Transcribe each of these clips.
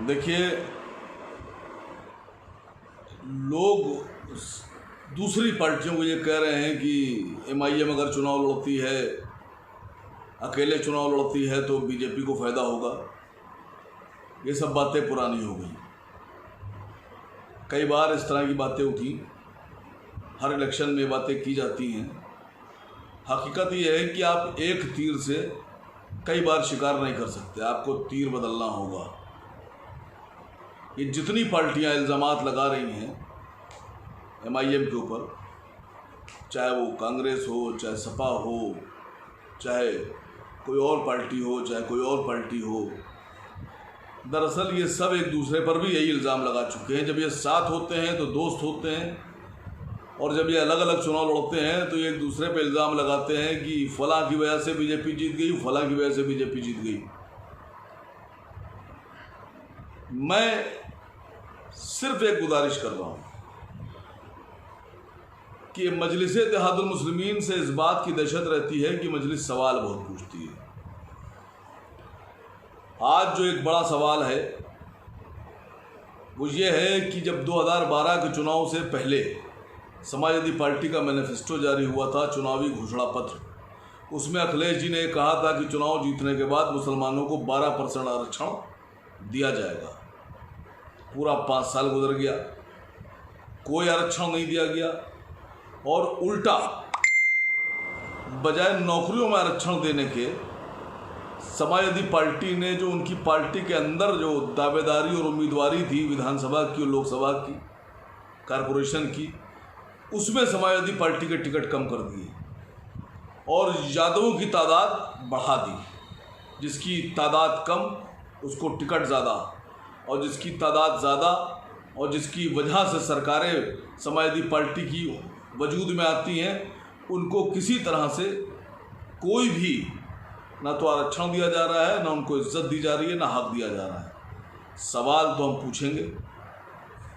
देखिए, लोग दूसरी पार्टियों को ये कह रहे हैं कि MIM अगर चुनाव लड़ती है, अकेले चुनाव लड़ती है तो बीजेपी को फ़ायदा होगा। ये सब बातें पुरानी हो गई। कई बार इस तरह की बातें उठी, हर इलेक्शन में बातें की जाती हैं। हकीकत ये है कि आप एक तीर से कई बार शिकार नहीं कर सकते, आपको तीर बदलना होगा। ये जितनी पार्टियां इल्ज़ामात लगा रही हैं MIM के ऊपर, चाहे वो कांग्रेस हो, चाहे सपा हो, चाहे कोई और पार्टी हो, चाहे कोई और पार्टी हो, दरअसल ये सब एक दूसरे पर भी यही इल्ज़ाम लगा चुके हैं। जब ये साथ होते हैं तो दोस्त होते हैं, और जब ये अलग अलग चुनाव लड़ते हैं तो एक दूसरे पे इल्ज़ाम लगाते हैं कि फलां की वजह से बीजेपी जीत गई, फलां की वजह से बीजेपी जीत गई। मैं सिर्फ एक गुजारिश कर रहा हूँ कि मजलिस-ए-इत्तेहादुल मुस्लिमीन से इस बात की दहशत रहती है कि मजलिस सवाल बहुत पूछती है। आज जो एक बड़ा सवाल है वो ये है कि जब 2012 के चुनाव से पहले समाजवादी पार्टी का मैनिफेस्टो जारी हुआ था, चुनावी घोषणा पत्र, उसमें अखिलेश जी ने कहा था कि चुनाव जीतने के बाद मुसलमानों को 12% आरक्षण दिया जाएगा। पूरा 5 साल गुजर गया, कोई आरक्षण नहीं दिया गया, और उल्टा बजाय नौकरियों में आरक्षण देने के समाजवादी पार्टी ने जो उनकी पार्टी के अंदर जो दावेदारी और उम्मीदवारी थी विधानसभा की और लोकसभा की, कॉरपोरेशन की, उसमें समाजवादी पार्टी के टिकट कम कर दिए और यादवों की तादाद बढ़ा दी। जिसकी तादाद कम उसको टिकट ज़्यादा, और जिसकी तादाद ज़्यादा और जिसकी वजह से सरकारें समाजवादी पार्टी की वजूद में आती हैं, उनको किसी तरह से कोई भी ना तो आरक्षण दिया जा रहा है, ना उनको इज्जत दी जा रही है, ना हक दिया जा रहा है। सवाल तो हम पूछेंगे।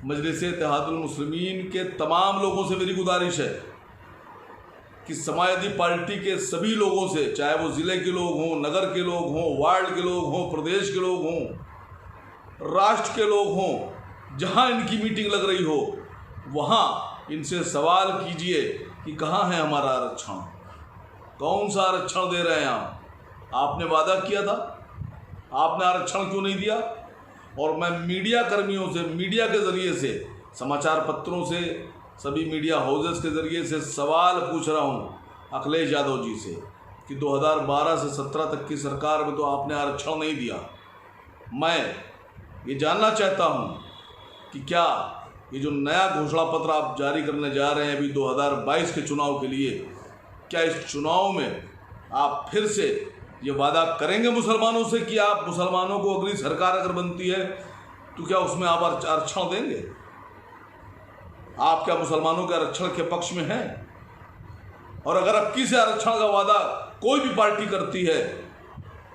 मजलिस-ए-इत्तेहादुल मुस्लिमीन के तमाम लोगों से मेरी गुजारिश है कि समाजवादी पार्टी के सभी लोगों से, चाहे वो ज़िले के लोग हों, नगर के लोग हों, वार्ड के लोग हों, प्रदेश के लोग हों, राष्ट्र के लोग हों, जहां इनकी मीटिंग लग रही हो वहां इनसे सवाल कीजिए कि कहाँ है हमारा आरक्षण, कौन सा आरक्षण दे रहे हैं आप? आपने वादा किया था, आपने आरक्षण क्यों नहीं दिया? और मैं मीडिया कर्मियों से, मीडिया के ज़रिए से, समाचार पत्रों से, सभी मीडिया हाउसेस के ज़रिए से सवाल पूछ रहा हूँ अखिलेश यादव जी से कि 2012 से 17 तक की सरकार में तो आपने आरक्षण नहीं दिया। मैं ये जानना चाहता हूँ कि क्या ये जो नया घोषणा पत्र आप जारी करने जा रहे हैं अभी 2022 के चुनाव के लिए, क्या इस चुनाव में आप फिर से ये वादा करेंगे मुसलमानों से कि आप मुसलमानों को अगली सरकार अगर बनती है तो क्या उसमें आप आरक्षण देंगे? आप क्या मुसलमानों के आरक्षण के पक्ष में हैं? और अगर अबकी से आरक्षण का वादा कोई भी पार्टी करती है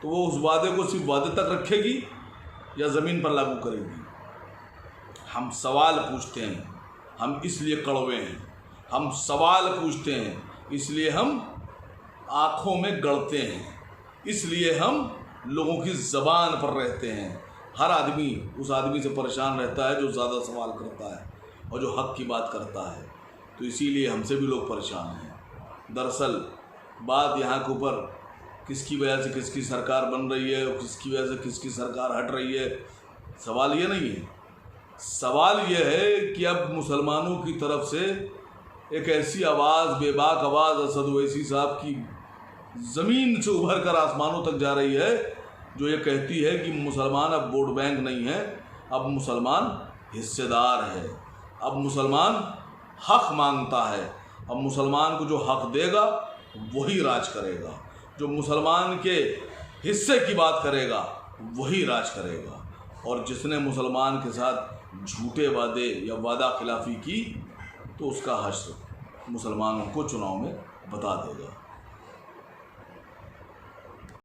तो वो उस वादे को सिर्फ वादे तक रखेगी या ज़मीन पर लागू करेगी? हम सवाल पूछते हैं, हम इसलिए कड़वे हैं। हम सवाल पूछते हैं इसलिए हम आँखों में गड़ते हैं, इसलिए हम लोगों की ज़बान पर रहते हैं। हर आदमी उस आदमी से परेशान रहता है जो ज़्यादा सवाल करता है और जो हक़ की बात करता है, तो इसीलिए हमसे भी लोग परेशान हैं। दरअसल बात यहाँ के ऊपर किसकी वजह से किसकी सरकार बन रही है और किसकी वजह से किसकी सरकार हट रही है, सवाल ये नहीं है। सवाल ये है कि अब मुसलमानों की तरफ से एक ऐसी आवाज़, बेबाक आवाज़ असद ओवैसी साहब की ज़मीन से उभर कर आसमानों तक जा रही है, जो ये कहती है कि मुसलमान अब वोट बैंक नहीं है, अब मुसलमान हिस्सेदार है, अब मुसलमान हक़ मांगता है, अब मुसलमान को जो हक़ देगा वही राज करेगा, जो मुसलमान के हिस्से की बात करेगा वही राज करेगा। और जिसने मुसलमान के साथ झूठे वादे या वादा खिलाफ़ी की तो उसका हश्र मुसलमानों को चुनाव में बता देगा।